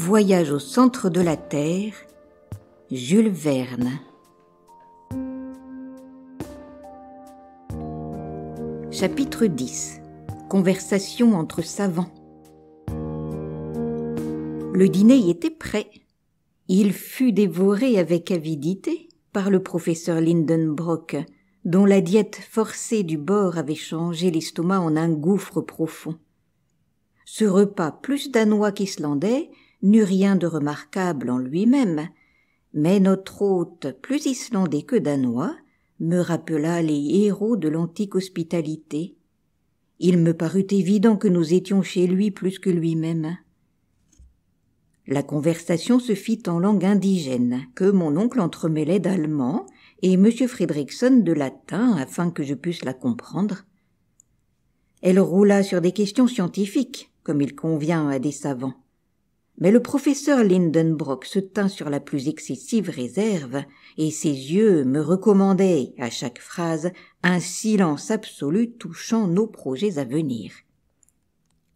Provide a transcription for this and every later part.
Voyage au centre de la Terre, Jules Verne. Chapitre 10. Conversation entre savants. Le dîner était prêt. Il fut dévoré avec avidité par le professeur Lidenbrock, dont la diète forcée du bord avait changé l'estomac en un gouffre profond. Ce repas plus danois qu'islandais n'eut rien de remarquable en lui-même, mais notre hôte, plus islandais que danois, me rappela les héros de l'antique hospitalité. Il me parut évident que nous étions chez lui plus que lui-même. La conversation se fit en langue indigène, que mon oncle entremêlait d'allemand et M. Fredrickson de latin afin que je pusse la comprendre. Elle roula sur des questions scientifiques, comme il convient à des savants. Mais le professeur Lidenbrock se tint sur la plus excessive réserve, et ses yeux me recommandaient, à chaque phrase, un silence absolu touchant nos projets à venir.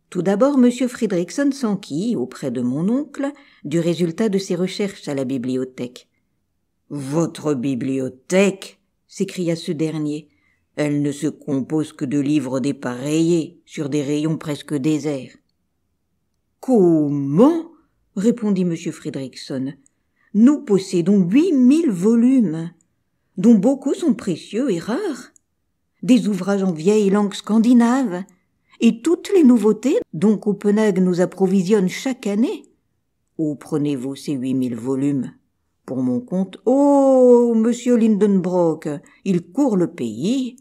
Tout d'abord, M. Fredrickson s'enquit, auprès de mon oncle, du résultat de ses recherches à la bibliothèque. « Votre bibliothèque » s'écria ce dernier. « Elle ne se compose que de livres dépareillés, sur des rayons presque déserts. »« Comment ?» répondit M. Fredrickson. « Nous possédons 8000 volumes, dont beaucoup sont précieux et rares, des ouvrages en vieille langue scandinave, et toutes les nouveautés dont Copenhague nous approvisionne chaque année. Où prenez-vous ces 8000 volumes ? Pour mon compte, oh, monsieur Lidenbrock, il court le pays.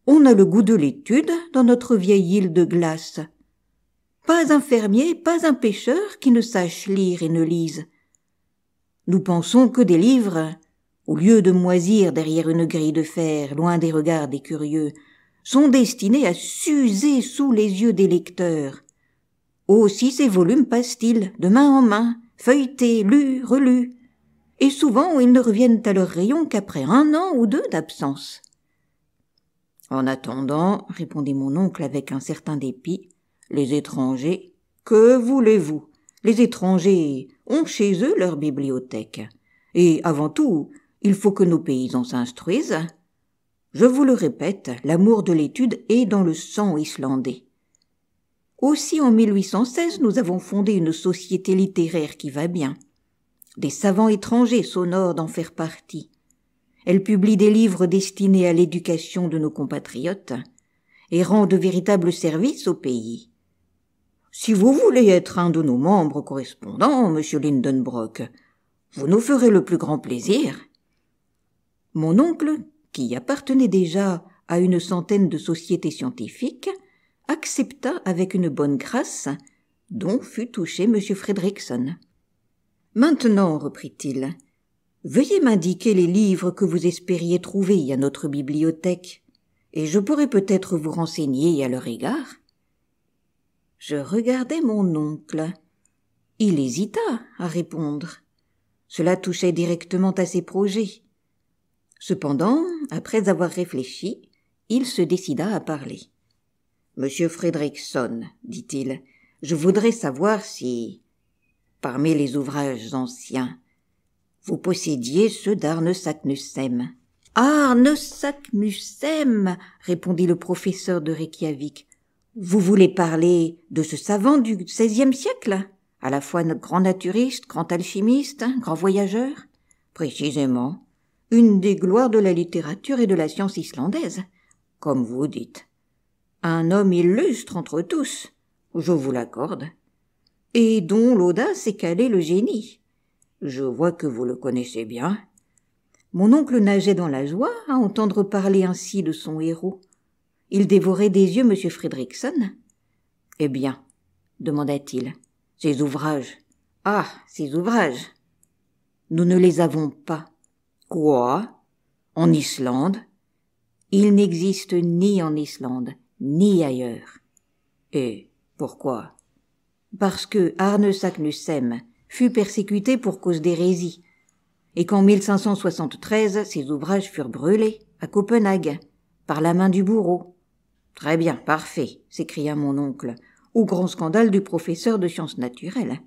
On a le goût de l'étude dans notre vieille île de glace. Pas un fermier, pas un pêcheur qui ne sache lire et ne lise. Nous pensons que des livres, au lieu de moisir derrière une grille de fer, loin des regards des curieux, sont destinés à s'user sous les yeux des lecteurs. Aussi ces volumes passent-ils, de main en main, feuilletés, lus, relus, et souvent ils ne reviennent à leur rayon qu'après 1 an ou 2 d'absence. En attendant, répondit mon oncle avec un certain dépit, les étrangers, que voulez-vous ? Les étrangers ont chez eux leur bibliothèque. Et avant tout, il faut que nos paysans s'instruisent. Je vous le répète, l'amour de l'étude est dans le sang islandais. Aussi, en 1816, nous avons fondé une société littéraire qui va bien. Des savants étrangers s'honorent d'en faire partie. Elle publie des livres destinés à l'éducation de nos compatriotes et rend de véritables services au pays. Si vous voulez être un de nos membres correspondants, monsieur Lidenbrock, vous nous ferez le plus grand plaisir. » Mon oncle, qui appartenait déjà à une centaine de sociétés scientifiques, accepta avec une bonne grâce, dont fut touché M. Fredrickson. « Maintenant, reprit-il, veuillez m'indiquer les livres que vous espériez trouver à notre bibliothèque, et je pourrai peut-être vous renseigner à leur égard. » Je regardai mon oncle. Il hésita à répondre. Cela touchait directement à ses projets. Cependant, après avoir réfléchi, il se décida à parler. « Monsieur Fredrickson, dit-il, je voudrais savoir si, parmi les ouvrages anciens, vous possédiez ceux d'Arne Saknussemm. »« Arne Saknussemm » répondit le professeur de Reykjavik. « Vous voulez parler de ce savant du XVIe siècle, à la fois grand naturiste, grand alchimiste, grand voyageur ? Précisément, une des gloires de la littérature et de la science islandaise, comme vous dites. Un homme illustre entre tous, je vous l'accorde, et dont l'audace est calée le génie. Je vois que vous le connaissez bien. » Mon oncle nageait dans la joie à entendre parler ainsi de son héros. Il dévorait des yeux M. Fredrickson. « Eh bien, demanda-t-il, ces ouvrages. Ah, ces ouvrages. Nous ne les avons pas. » « Quoi ? En Islande ? » ?»« Il n'existe ni en Islande, ni ailleurs. »« Et pourquoi ? » ?»« Parce que Arne Saknussemm fut persécuté pour cause d'hérésie, et qu'en 1573, ses ouvrages furent brûlés, à Copenhague, par la main du bourreau. « Très bien, parfait, » s'écria mon oncle, au grand scandale du professeur de sciences naturelles.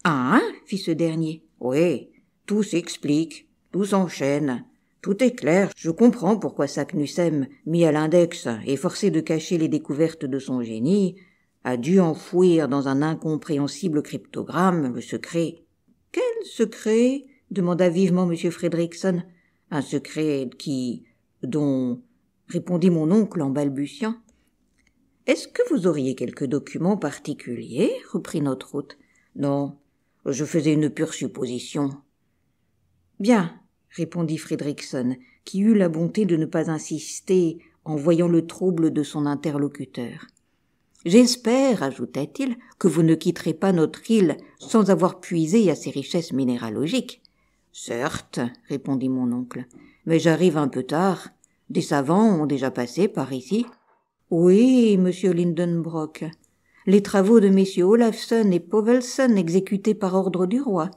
Ah, hein, fit ce dernier. Oui, tout s'explique, tout s'enchaîne. Tout est clair, je comprends pourquoi Saknussemm, mis à l'index et forcé de cacher les découvertes de son génie, a dû enfouir dans un incompréhensible cryptogramme le secret. « Quel secret ?» demanda vivement M. Fredrickson. « Un secret dont répondit mon oncle en balbutiant. « Est-ce que vous auriez quelques documents particuliers ?» reprit notre hôte. « Non, je faisais une pure supposition. »« Bien, » répondit Fredrickson, qui eut la bonté de ne pas insister en voyant le trouble de son interlocuteur. « J'espère, ajouta-t-il, que vous ne quitterez pas notre île sans avoir puisé à ses richesses minéralogiques. »« Certes, » répondit mon oncle, « mais j'arrive un peu tard. Des savants ont déjà passé par ici. »« Oui, monsieur Lindenbrock, les travaux de messieurs Olafson et Povelson exécutés par ordre du roi,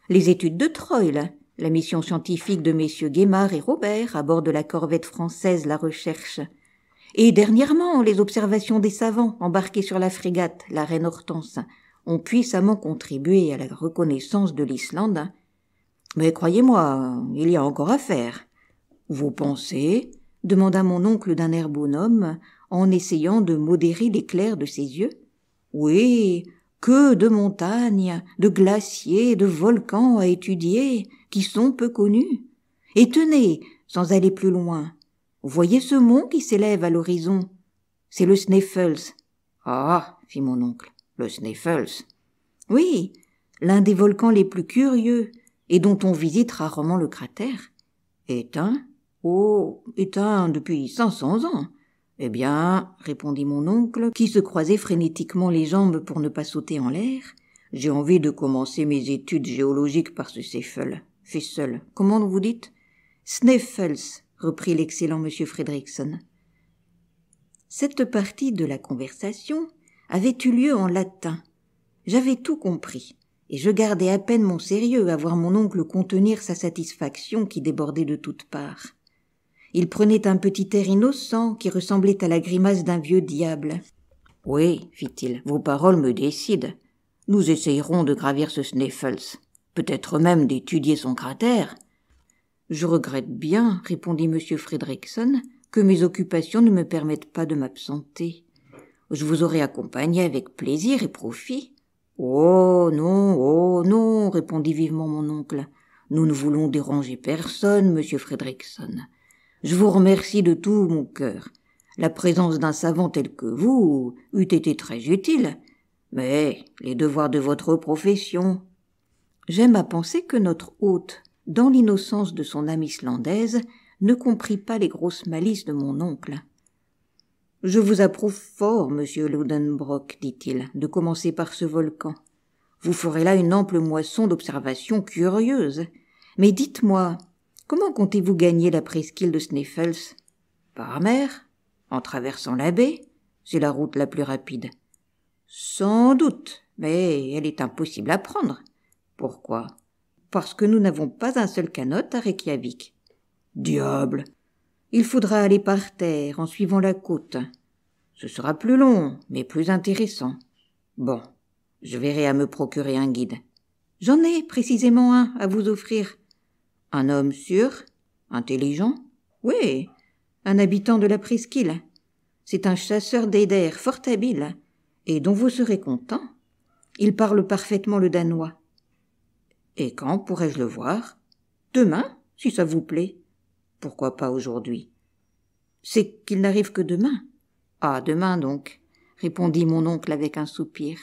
les études de Troyle, la mission scientifique de messieurs Guémard et Robert à bord de la corvette française La Recherche, et dernièrement les observations des savants embarqués sur la frégate La Reine Hortense ont puissamment contribué à la reconnaissance de l'Islande. Mais croyez-moi, il y a encore à faire. »« Vous pensez ?» demanda mon oncle d'un air bonhomme, en essayant de modérer l'éclair de ses yeux. « Oui, que de montagnes, de glaciers, de volcans à étudier, qui sont peu connus. Et tenez, sans aller plus loin, voyez ce mont qui s'élève à l'horizon. C'est le Sneffels. »« Ah, fit mon oncle, le Sneffels. »« Oui, l'un des volcans les plus curieux, et dont on visite rarement le cratère. »« Éteint ? Oh, éteint depuis 500 ans. » « Eh bien, répondit mon oncle, qui se croisait frénétiquement les jambes pour ne pas sauter en l'air, j'ai envie de commencer mes études géologiques par ce Fessel. Comment vous dites ? Sneffels, reprit l'excellent M. Fredrickson. Cette partie de la conversation avait eu lieu en latin. J'avais tout compris, et je gardais à peine mon sérieux à voir mon oncle contenir sa satisfaction qui débordait de toutes parts. Il prenait un petit air innocent qui ressemblait à la grimace d'un vieux diable. « Oui, fit-il, vos paroles me décident. Nous essayerons de gravir ce Sneffels, peut-être même d'étudier son cratère. »« Je regrette bien, répondit M. Fredrickson, que mes occupations ne me permettent pas de m'absenter. Je vous aurais accompagné avec plaisir et profit. »« Oh non, répondit vivement mon oncle. Nous ne voulons déranger personne, M. Fredrickson. Je vous remercie de tout mon cœur. La présence d'un savant tel que vous eût été très utile, mais les devoirs de votre profession. » J'aime à penser que notre hôte, dans l'innocence de son âme islandaise, ne comprit pas les grosses malices de mon oncle. « Je vous approuve fort, monsieur Lidenbrock, dit-il, de commencer par ce volcan. Vous ferez là une ample moisson d'observations curieuses. Mais dites-moi, comment comptez-vous gagner la presqu'île de Sneffels ? Par mer ? En traversant la baie ? C'est la route la plus rapide. »« Sans doute, mais elle est impossible à prendre. »« Pourquoi ? » ?»« Parce que nous n'avons pas un seul canot à Reykjavik. »« Diable ! Il faudra aller par terre en suivant la côte. Ce sera plus long, mais plus intéressant. Bon, je verrai à me procurer un guide. J'en ai précisément un à vous offrir. Un homme sûr, intelligent ? Oui, un habitant de la presqu'île. C'est un chasseur d'Eider fort habile, et dont vous serez content. Il parle parfaitement le danois. Et quand pourrais-je le voir ? Demain, si ça vous plaît. Pourquoi pas aujourd'hui ? C'est qu'il n'arrive que demain. Ah, demain donc, répondit mon oncle avec un soupir.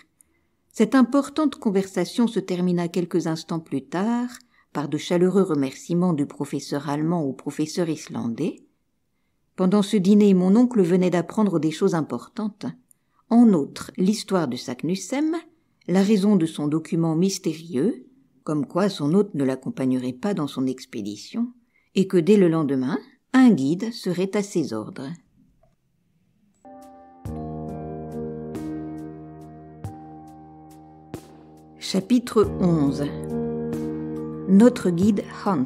Cette importante conversation se termina quelques instants plus tard par de chaleureux remerciements du professeur allemand au professeur islandais. Pendant ce dîner, mon oncle venait d'apprendre des choses importantes. En outre, l'histoire de Saknussemm, la raison de son document mystérieux, comme quoi son hôte ne l'accompagnerait pas dans son expédition, et que dès le lendemain, un guide serait à ses ordres. Chapitre 11. Notre guide Hans.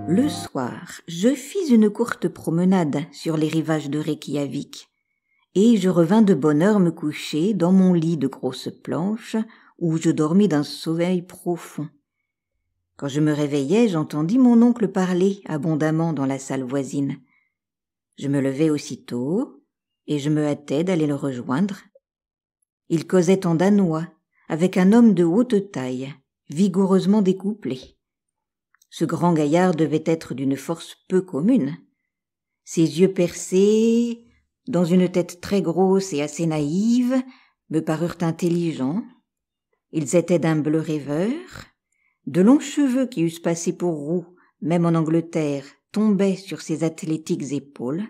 Le soir, je fis une courte promenade sur les rivages de Reykjavik, et je revins de bonne heure me coucher dans mon lit de grosses planches où je dormis d'un sommeil profond. Quand je me réveillai, j'entendis mon oncle parler abondamment dans la salle voisine. Je me levai aussitôt et je me hâtai d'aller le rejoindre. Il causait en danois avec un homme de haute taille, vigoureusement découplé. Ce grand gaillard devait être d'une force peu commune. Ses yeux percés, dans une tête très grosse et assez naïve, me parurent intelligents. Ils étaient d'un bleu rêveur. De longs cheveux qui eussent passé pour roux, même en Angleterre, tombaient sur ses athlétiques épaules.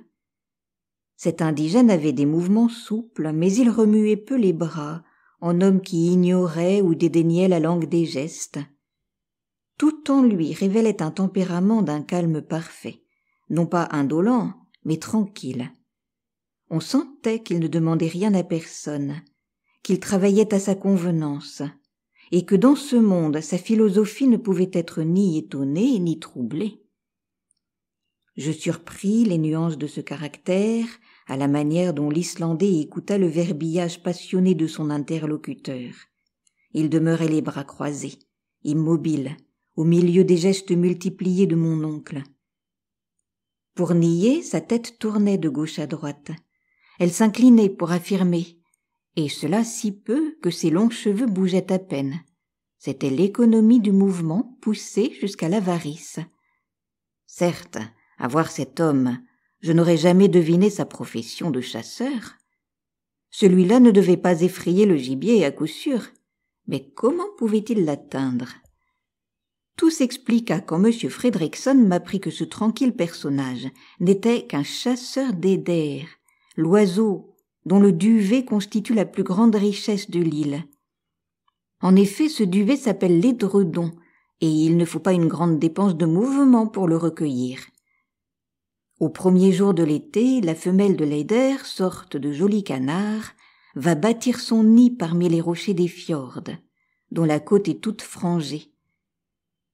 Cet indigène avait des mouvements souples, mais il remuait peu les bras, en homme qui ignorait ou dédaignait la langue des gestes. Tout en lui révélait un tempérament d'un calme parfait, non pas indolent, mais tranquille. On sentait qu'il ne demandait rien à personne, qu'il travaillait à sa convenance, et que dans ce monde sa philosophie ne pouvait être ni étonnée ni troublée. Je surpris les nuances de ce caractère à la manière dont l'Islandais écouta le verbillage passionné de son interlocuteur. Il demeurait les bras croisés, immobile, au milieu des gestes multipliés de mon oncle. Pour nier, sa tête tournait de gauche à droite. Elle s'inclinait pour affirmer, et cela si peu que ses longs cheveux bougeaient à peine. C'était l'économie du mouvement poussée jusqu'à l'avarice. Certes, à voir cet homme, je n'aurais jamais deviné sa profession de chasseur. Celui-là ne devait pas effrayer le gibier à coup sûr, mais comment pouvait-il l'atteindre ? Tout s'expliqua quand M. Fredrickson m'apprit que ce tranquille personnage n'était qu'un chasseur d'eider, l'oiseau dont le duvet constitue la plus grande richesse de l'île. En effet, ce duvet s'appelle l'édredon, et il ne faut pas une grande dépense de mouvement pour le recueillir. Au premier jour de l'été, la femelle de l'eider, sorte de joli canard, va bâtir son nid parmi les rochers des fjords, dont la côte est toute frangée.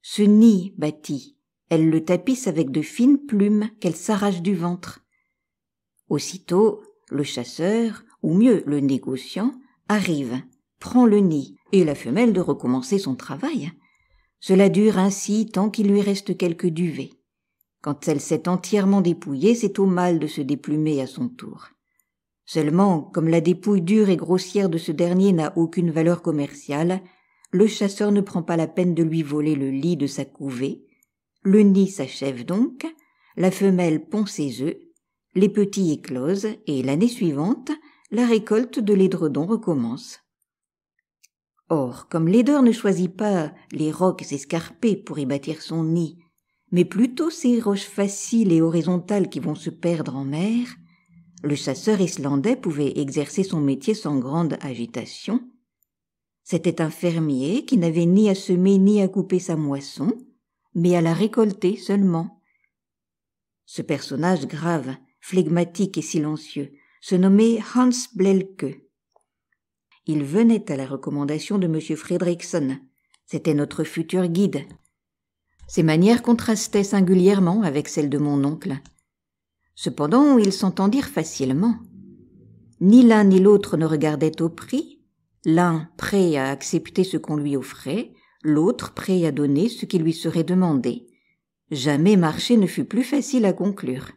Ce nid bâti, elle le tapisse avec de fines plumes qu'elle s'arrache du ventre. Aussitôt, le chasseur, ou mieux le négociant, arrive, prend le nid, et la femelle de recommencer son travail. Cela dure ainsi tant qu'il lui reste quelque duvet. Quand elle s'est entièrement dépouillée, c'est au mâle de se déplumer à son tour. Seulement, comme la dépouille dure et grossière de ce dernier n'a aucune valeur commerciale, le chasseur ne prend pas la peine de lui voler le lit de sa couvée. Le nid s'achève donc, la femelle pond ses œufs, les petits éclosent et l'année suivante, la récolte de l'édredon recommence. Or, comme l'eider ne choisit pas les rocs escarpés pour y bâtir son nid, mais plutôt ces roches faciles et horizontales qui vont se perdre en mer, le chasseur islandais pouvait exercer son métier sans grande agitation. C'était un fermier qui n'avait ni à semer ni à couper sa moisson, mais à la récolter seulement. Ce personnage grave, flegmatique et silencieux se nommait Hans Blelke. Il venait à la recommandation de M. Fredrickson. C'était notre futur guide. Ses manières contrastaient singulièrement avec celles de mon oncle. Cependant, ils s'entendirent facilement. Ni l'un ni l'autre ne regardait au prix, l'un prêt à accepter ce qu'on lui offrait, l'autre prêt à donner ce qui lui serait demandé. Jamais marché ne fut plus facile à conclure.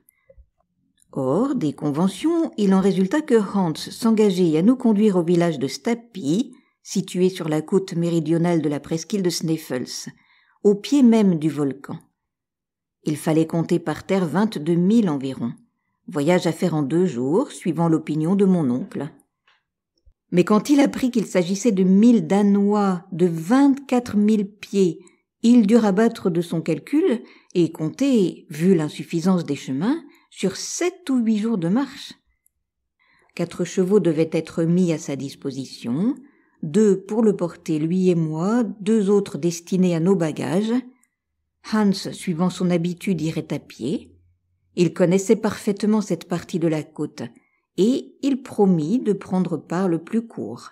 Or, des conventions, il en résulta que Hans s'engageait à nous conduire au village de Stapi, situé sur la côte méridionale de la presqu'île de Sneffels, au pied même du volcan. Il fallait compter par terre 22 milles environ, voyage à faire en 2 jours, suivant l'opinion de mon oncle. Mais quand il apprit qu'il s'agissait de 1000 Danois de 24 000 pieds, il dut rabattre de son calcul et compter, vu l'insuffisance des chemins, sur 7 ou 8 jours de marche. 4 chevaux devaient être mis à sa disposition, 2 pour le porter lui et moi, 2 autres destinés à nos bagages. Hans, suivant son habitude, irait à pied. Il connaissait parfaitement cette partie de la côte, et il promit de prendre part le plus court.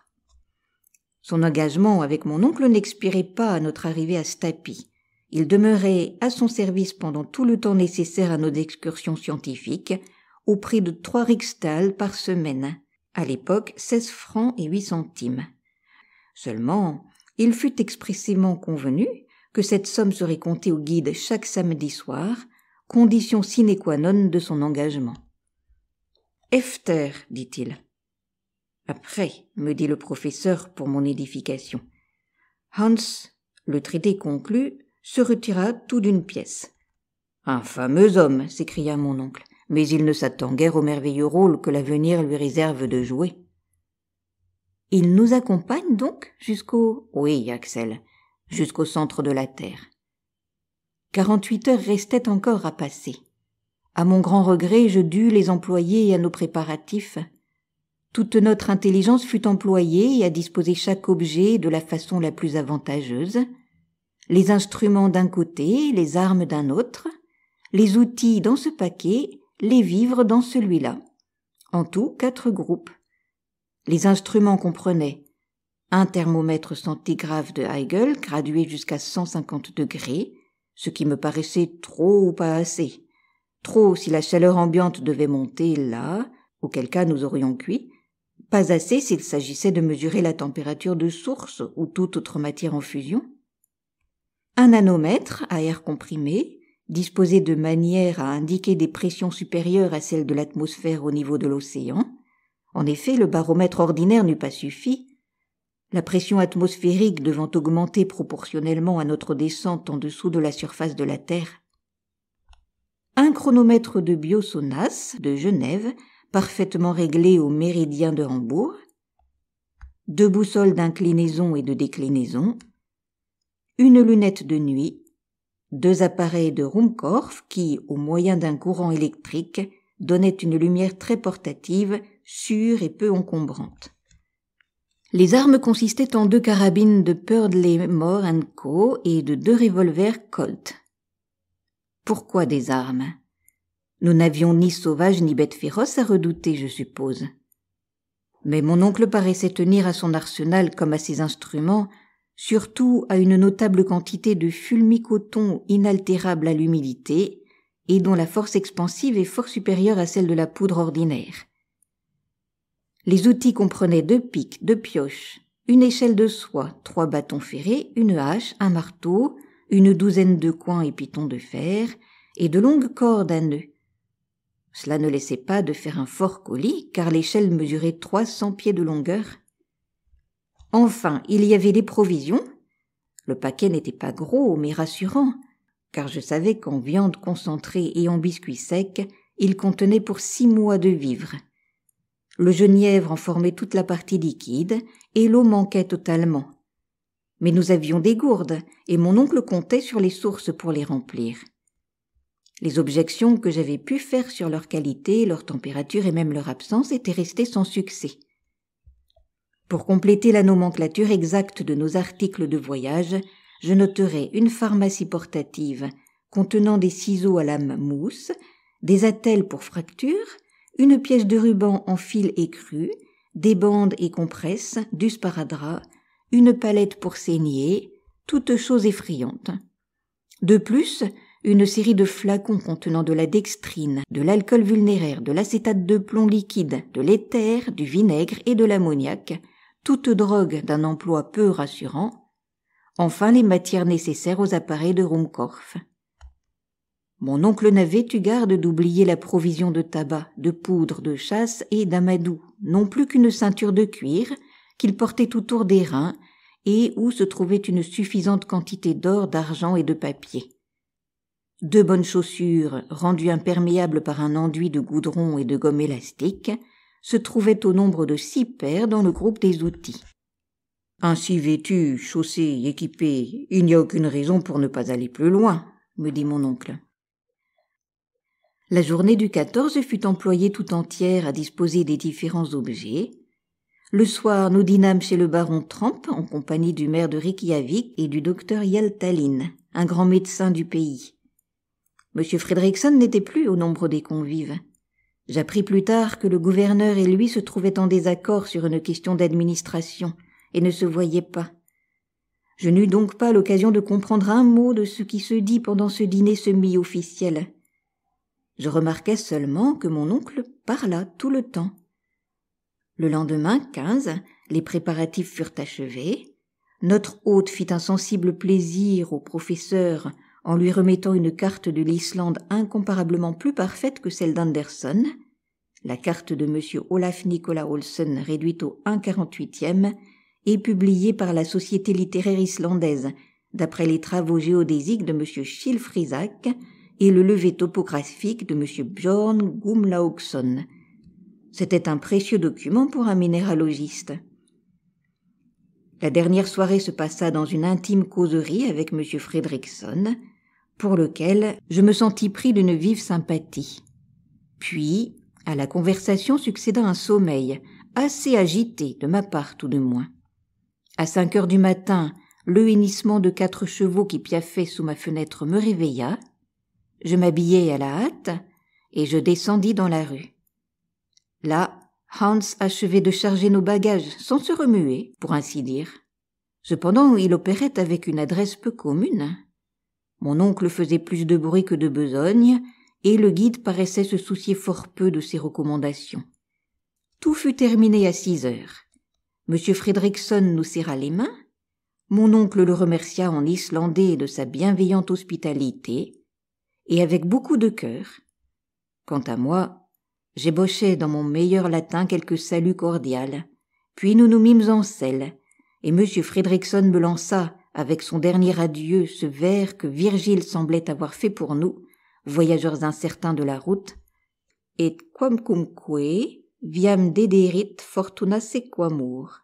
Son engagement avec mon oncle n'expirait pas à notre arrivée à Stapi. Il demeurait à son service pendant tout le temps nécessaire à nos excursions scientifiques, au prix de 3 Riksdaler par semaine, à l'époque 16 francs et 8 centimes. Seulement, il fut expressément convenu que cette somme serait comptée au guide chaque samedi soir, condition sine qua non de son engagement. « Efter » dit-il. « Après » me dit le professeur pour mon édification. Hans, le traité conclu, se retira tout d'une pièce. « Un fameux homme » s'écria mon oncle, « mais il ne s'attend guère au merveilleux rôle que l'avenir lui réserve de jouer. » « Il nous accompagne donc jusqu'au... » « Oui, Axel, jusqu'au centre de la Terre. » 48 heures restaient encore à passer. À mon grand regret, je dus les employer à nos préparatifs. Toute notre intelligence fut employée à disposer chaque objet de la façon la plus avantageuse. Les instruments d'un côté, les armes d'un autre, les outils dans ce paquet, les vivres dans celui-là. En tout, 4 groupes. Les instruments comprenaient un thermomètre centigrade de Heigl gradué jusqu'à 150 degrés, ce qui me paraissait trop ou pas assez. Trop si la chaleur ambiante devait monter là, auquel cas nous aurions cuit, pas assez s'il s'agissait de mesurer la température de source ou toute autre matière en fusion. Un nanomètre à air comprimé, disposé de manière à indiquer des pressions supérieures à celles de l'atmosphère au niveau de l'océan. En effet, le baromètre ordinaire n'eût pas suffi. La pression atmosphérique devant augmenter proportionnellement à notre descente en dessous de la surface de la Terre. Un chronomètre de Biosonas de Genève, parfaitement réglé au méridien de Hambourg. 2 boussoles d'inclinaison et de déclinaison. Une lunette de nuit. 2 appareils de Ruhmkorff qui, au moyen d'un courant électrique, donnaient une lumière très portative, sûre et peu encombrante. Les armes consistaient en 2 carabines de Purdley Moore & Co. et de 2 revolvers Colt. Pourquoi des armes ? Nous n'avions ni sauvages ni bêtes féroces à redouter, je suppose. Mais mon oncle paraissait tenir à son arsenal comme à ses instruments, surtout à une notable quantité de fulmi-coton inaltérable à l'humidité et dont la force expansive est fort supérieure à celle de la poudre ordinaire. Les outils comprenaient 2 pics, 2 pioches, une échelle de soie, 3 bâtons ferrés, une hache, un marteau, une douzaine de coins et pitons de fer, et de longues cordes à nœuds. Cela ne laissait pas de faire un fort colis, car l'échelle mesurait 300 pieds de longueur. Enfin, il y avait des provisions. Le paquet n'était pas gros, mais rassurant, car je savais qu'en viande concentrée et en biscuits secs, il contenait pour 6 mois de vivres. Le genièvre en formait toute la partie liquide, et l'eau manquait totalement. Mais nous avions des gourdes, et mon oncle comptait sur les sources pour les remplir. Les objections que j'avais pu faire sur leur qualité, leur température et même leur absence étaient restées sans succès. Pour compléter la nomenclature exacte de nos articles de voyage, je noterai une pharmacie portative contenant des ciseaux à lame mousse, des attelles pour fractures, une pièce de ruban en fil écru, des bandes et compresses, du sparadrap, une palette pour saigner, toutes choses effrayantes. De plus, une série de flacons contenant de la dextrine, de l'alcool vulnéraire, de l'acétate de plomb liquide, de l'éther, du vinaigre et de l'ammoniac, toutes drogues d'un emploi peu rassurant. Enfin, les matières nécessaires aux appareils de Ruhmkorff. Mon oncle n'avait eu garde d'oublier la provision de tabac, de poudre de chasse et d'amadou, non plus qu'une ceinture de cuir qu'il portait autour des reins et où se trouvait une suffisante quantité d'or, d'argent et de papier. 2 bonnes chaussures, rendues imperméables par un enduit de goudron et de gomme élastique, se trouvaient au nombre de 6 paires dans le groupe des outils. Ainsi vêtu, chaussé, équipé, il n'y a aucune raison pour ne pas aller plus loin, me dit mon oncle. La journée du 14 fut employée tout entière à disposer des différents objets. Le soir, nous dînâmes chez le baron Tramp en compagnie du maire de Reykjavik et du docteur Hjaltalin, un grand médecin du pays. M. Fredriksson n'était plus au nombre des convives. J'appris plus tard que le gouverneur et lui se trouvaient en désaccord sur une question d'administration et ne se voyaient pas. Je n'eus donc pas l'occasion de comprendre un mot de ce qui se dit pendant ce dîner semi-officiel. Je remarquai seulement que mon oncle parla tout le temps. Le lendemain, 15, les préparatifs furent achevés. Notre hôte fit un sensible plaisir au professeur en lui remettant une carte de l'Islande incomparablement plus parfaite que celle d'Anderson, la carte de M. Olaf Nicola Olsen réduite au 1/48e et publiée par la Société littéraire islandaise, d'après les travaux géodésiques de M. Schilfrisak et le levé topographique de M. Björn Gumlaugsson. C'était un précieux document pour un minéralogiste. La dernière soirée se passa dans une intime causerie avec M. Fredriksson, pour lequel je me sentis pris d'une vive sympathie. Puis, à la conversation succéda un sommeil, assez agité de ma part tout de moins. À 5 heures du matin, le hennissement de 4 chevaux qui piaffaient sous ma fenêtre me réveilla. Je m'habillai à la hâte et je descendis dans la rue. Là, Hans achevait de charger nos bagages sans se remuer, pour ainsi dire. Cependant, il opérait avec une adresse peu commune. Mon oncle faisait plus de bruit que de besogne, et le guide paraissait se soucier fort peu de ses recommandations. Tout fut terminé à 6 heures. M. Fredriksson nous serra les mains. Mon oncle le remercia en islandais de sa bienveillante hospitalité, et avec beaucoup de cœur. Quant à moi, j'ébauchai dans mon meilleur latin quelques saluts cordiaux, puis nous nous mîmes en selle, et M. Fredriksson me lança, avec son dernier adieu, ce vers que Virgile semblait avoir fait pour nous, voyageurs incertains de la route, « Et quamcumque viam dederit fortuna sequamur ».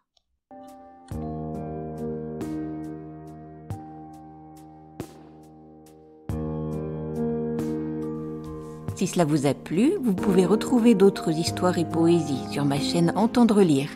Si cela vous a plu, vous pouvez retrouver d'autres histoires et poésies sur ma chaîne Entendre lire.